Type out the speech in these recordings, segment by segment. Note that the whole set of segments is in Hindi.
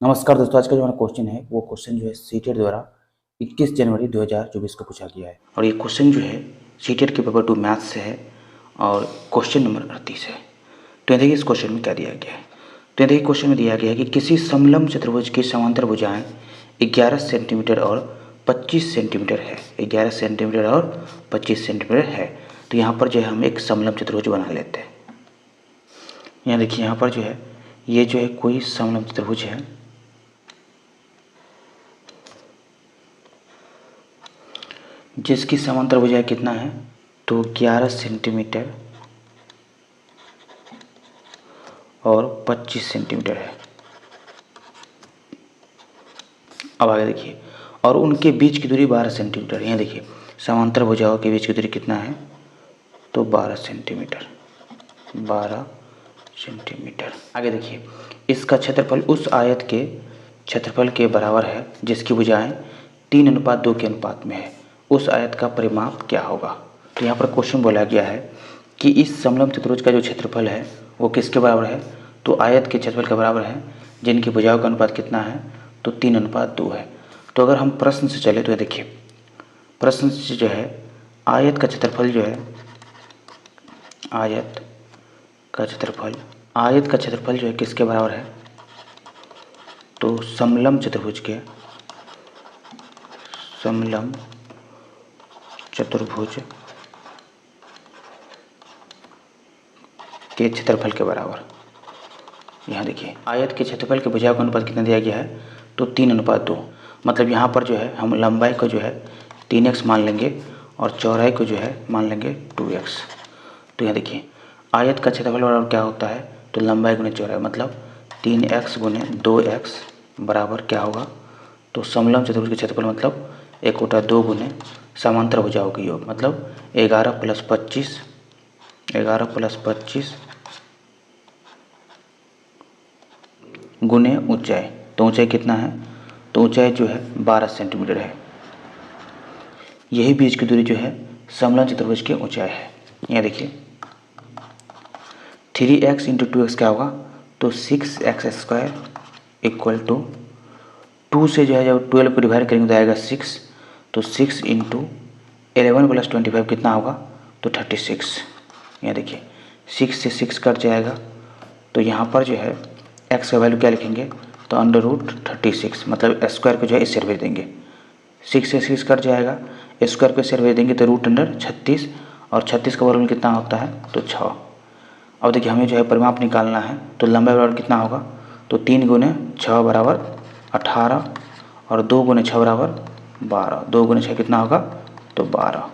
नमस्कार दोस्तों, आज का जो हमारा क्वेश्चन है वो क्वेश्चन जो है सीटेट द्वारा 21 जनवरी 2024 को पूछा गया है और ये क्वेश्चन जो है सीटेट के पेपर 2 मैथ्स से है और क्वेश्चन नंबर 38 है। तो देखिए इस क्वेश्चन में क्या दिया गया है। तो देखिए क्वेश्चन में दिया गया है कि किसी समलंब चतुर्भुज की समांतर भुजाएं 11 सेंटीमीटर और 25 सेंटीमीटर है। 11 सेंटीमीटर और 25 सेंटीमीटर है। तो यहाँ पर जो है हम एक समलंब चतुर्भुज बना लेते हैं। यहाँ देखिए यहाँ पर जो है ये जो है कोई समलंब चतुर्भुज है जिसकी समांतर भुजाएं कितना है तो 11 सेंटीमीटर और 25 सेंटीमीटर है। अब आगे देखिए और उनके बीच की दूरी 12 सेंटीमीटर। यहाँ देखिए समांतर भुजाओं के बीच की दूरी कितना है तो 12 सेंटीमीटर। 12 सेंटीमीटर। आगे देखिए इसका क्षेत्रफल उस आयत के क्षेत्रफल के बराबर है जिसकी भुजाएं 3:2 के अनुपात में है। उस आयत का परिमाप क्या होगा। तो यहाँ पर क्वेश्चन बोला गया है कि इस समलंब चतुर्भुज का जो क्षेत्रफल है वो किसके बराबर है तो आयत के क्षेत्रफल के बराबर है जिनकी भुजाओं का अनुपात कितना है तो 3:2 है। तो अगर हम प्रश्न से चले तो देखिए प्रश्न से जो है आयत का क्षेत्रफल जो है आयत का क्षेत्रफल जो है किसके बराबर है तो समलंब चतुर्भुज के क्षेत्रफल के बराबर। यहाँ देखिए आयत के क्षेत्रफल के भुजाओं का अनुपात कितना दिया गया है तो 3:2। मतलब यहाँ पर जो है हम लंबाई को जो है 3x मान लेंगे और चौड़ाई को जो है मान लेंगे 2x। तो यहाँ देखिए आयत का क्षेत्रफल बराबर क्या होता है तो लंबाई गुने चौड़ाई, मतलब 3x गुने 2x बराबर क्या होगा तो समलंब चतुर्भुज के क्षेत्रफल मतलब 1/2 गुने समांतर भुजाओं की योग, मतलब 11 + 25 गुने ऊंचाई। तो ऊंचाई कितना है तो ऊंचाई जो है 12 सेंटीमीटर है। यही बीच की दूरी जो है समलंब चतुर्भुज की ऊंचाई है। यहाँ देखिए 3x × 2x क्या होगा तो 6x² = 2 से जो है जब 12 को डिवाइड करेंगे तो आएगा 6। तो 6 × 11 + 25 कितना होगा तो 36। यहाँ देखिए 6 से 6 कट जाएगा तो यहाँ पर जो है x का वैल्यू क्या लिखेंगे तो √36, मतलब स्क्वायर को जो है इससे भेज देंगे। 6 से 6 कट जाएगा, स्क्वायर को इससे भेज देंगे तो √36 और 36 का वर्गमूल कितना होता है तो 6। अब देखिए हमें जो है परिमाप निकालना है तो लंबाई बराबर कितना होगा तो 3 × 6 = 18 और 2 × 6 = 12। 2 × 6 कितना होगा तो 12।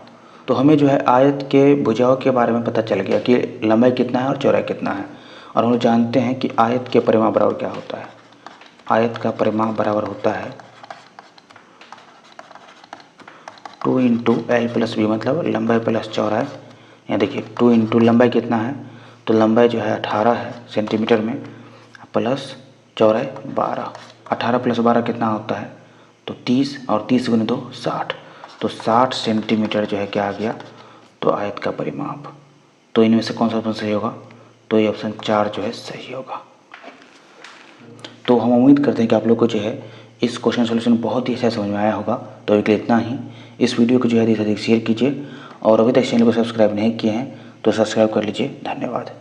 तो हमें जो है आयत के भुजाओं के बारे में पता चल गया कि लंबाई कितना है और चौड़ाई कितना है। और हम जानते हैं कि आयत के परिमाप बराबर क्या होता है। आयत का परिमाप बराबर होता है 2 × L + B, मतलब लंबाई प्लस चौड़ाई। यहाँ देखिए 2 × लंबाई कितना है तो लंबाई जो है 18 है सेंटीमीटर में प्लस चौड़ाई 12। 18 + 12 कितना होता है तो 30 और 30 × 2 = 60। तो 60 सेंटीमीटर जो है क्या आ गया तो आयत का परिमाप। तो इनमें से कौन सा ऑप्शन सही होगा तो ये ऑप्शन 4 जो है सही होगा। तो हम उम्मीद करते हैं कि आप लोग को जो है इस क्वेश्चन सोल्यूशन बहुत ही अच्छा समझ में आया होगा। तो अभी के लिए इतना ही। इस वीडियो को जो है अधिक से अधिक शेयर कीजिए और अभी तक चैनल को सब्सक्राइब नहीं किए हैं तो सब्सक्राइब कर लीजिए। धन्यवाद।